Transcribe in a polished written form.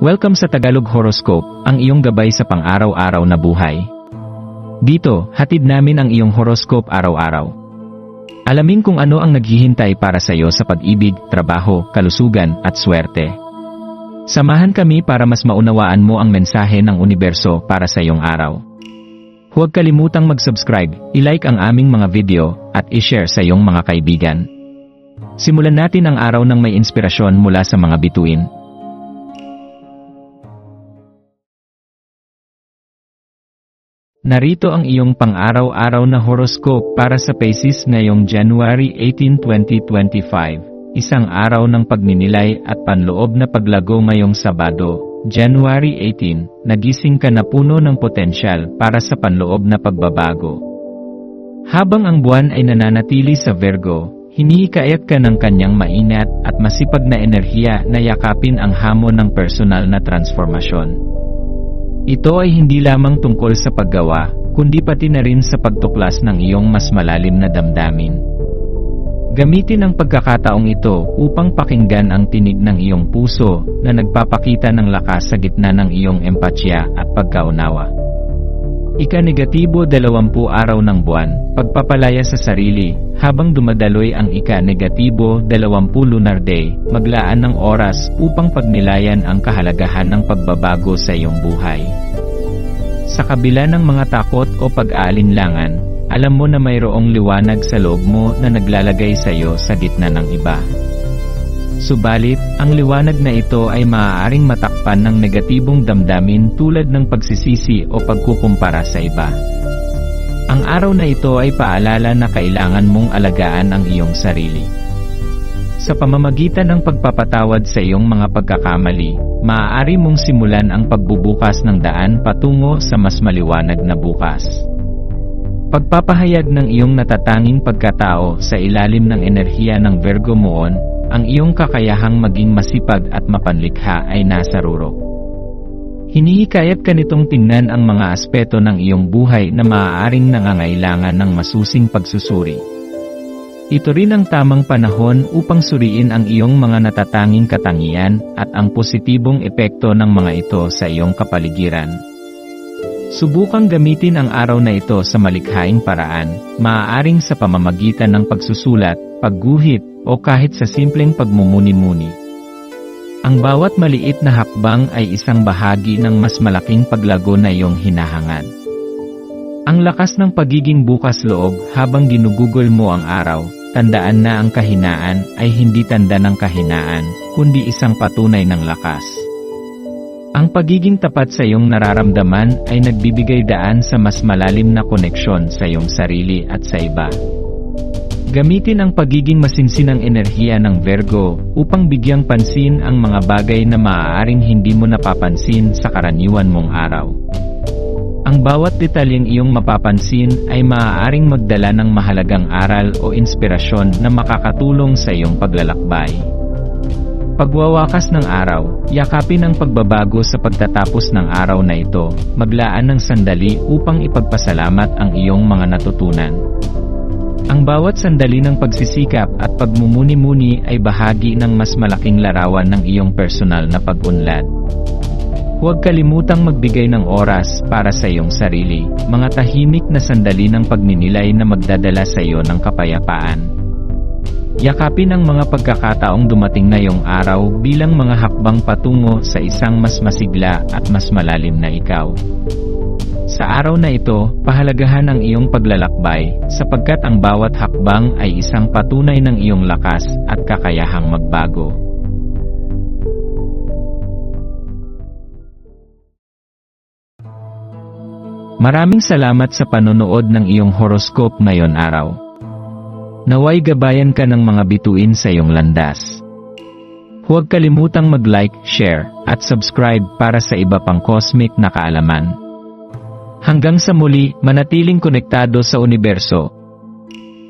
Welcome sa Tagalog Horoscope, ang iyong gabay sa pang-araw-araw na buhay. Dito, hatid namin ang iyong horoscope araw-araw. Alamin kung ano ang naghihintay para sa iyo sa pag-ibig, trabaho, kalusugan, at swerte. Samahan kami para mas maunawaan mo ang mensahe ng universo para sa iyong araw. Huwag kalimutang mag-subscribe, i-like ang aming mga video, at i-share sa iyong mga kaibigan. Simulan natin ang araw ng may inspirasyon mula sa mga bituin. Narito ang iyong pang-araw-araw na horoscope para sa Pisces ngayong January 18, 2025. Isang araw ng pagninilay at panloob na paglago ngayong Sabado, January 18, nagising ka na puno ng potensyal para sa panloob na pagbabago. Habang ang buwan ay nananatili sa Virgo, hinihikayat ka ng kanyang mainat at masipag na enerhiya na yakapin ang hamon ng personal na transformasyon. Ito ay hindi lamang tungkol sa paggawa, kundi pati na rin sa pagtuklas ng iyong mas malalim na damdamin. Gamitin ang pagkakataong ito upang pakinggan ang tinig ng iyong puso na nagpapakita ng lakas sa gitna ng iyong empatya at pagkaunawa. Ika-negatibo 20 araw ng buwan, pagpapalaya sa sarili, habang dumadaloy ang ika-negatibo 20 lunar day, maglaan ng oras upang pagnilayan ang kahalagahan ng pagbabago sa iyong buhay. Sa kabila ng mga takot o pag-aalinlangan, alam mo na mayroong liwanag sa loob mo na naglalagay sa iyo sa gitna ng iba. Subalit, ang liwanag na ito ay maaaring matakpan ng negatibong damdamin tulad ng pagsisisi o pagkukumpara sa iba. Ang araw na ito ay paalala na kailangan mong alagaan ang iyong sarili. Sa pamamagitan ng pagpapatawad sa iyong mga pagkakamali, maaari mong simulan ang pagbubukas ng daan patungo sa mas maliwanag na bukas. Pagpapahayag ng iyong natatanging pagkatao sa ilalim ng enerhiya ng Virgo Moon, ang iyong kakayahang maging masipag at mapanlikha ay nasa rurok. Hinihikayat ka nitong tingnan ang mga aspeto ng iyong buhay na maaaring nangangailangan ng masusing pagsusuri. Ito rin ang tamang panahon upang suriin ang iyong mga natatanging katangian at ang positibong epekto ng mga ito sa iyong kapaligiran. Subukang gamitin ang araw na ito sa malikhaing paraan, maaaring sa pamamagitan ng pagsusulat, pagguhit, o kahit sa simpleng pagmumuni-muni. Ang bawat maliit na hakbang ay isang bahagi ng mas malaking paglago na iyong hinahangad. Ang lakas ng pagiging bukas loob habang ginugugol mo ang araw, tandaan na ang kahinaan ay hindi tanda ng kahinaan, kundi isang patunay ng lakas. Ang pagiging tapat sa iyong nararamdaman ay nagbibigay daan sa mas malalim na koneksyon sa iyong sarili at sa iba. Gamitin ang pagiging masinsinang enerhiya ng Virgo upang bigyang pansin ang mga bagay na maaaring hindi mo napapansin sa karaniwan mong araw. Ang bawat detalyeng iyong mapapansin ay maaaring magdala ng mahalagang aral o inspirasyon na makakatulong sa iyong paglalakbay. Pagwawakas ng araw, yakapin ang pagbabago sa pagtatapos ng araw na ito, maglaan ng sandali upang ipagpasalamat ang iyong mga natutunan. Ang bawat sandali ng pagsisikap at pagmumuni-muni ay bahagi ng mas malaking larawan ng iyong personal na pag-unlad. Huwag kalimutang magbigay ng oras para sa iyong sarili, mga tahimik na sandali ng pagninilay na magdadala sa iyo ng kapayapaan. Yakapin ang mga pagkakataong dumating ngayong araw bilang mga hakbang patungo sa isang mas masigla at mas malalim na ikaw. Sa araw na ito, pahalagahan ang iyong paglalakbay, sapagkat ang bawat hakbang ay isang patunay ng iyong lakas at kakayahang magbago. Maraming salamat sa panonood ng iyong horoscope ngayon araw. Naway gabayan ka ng mga bituin sa iyong landas. Huwag kalimutang mag-like, share, at subscribe para sa iba pang cosmic na kaalaman. Hanggang sa muli, manatiling konektado sa universo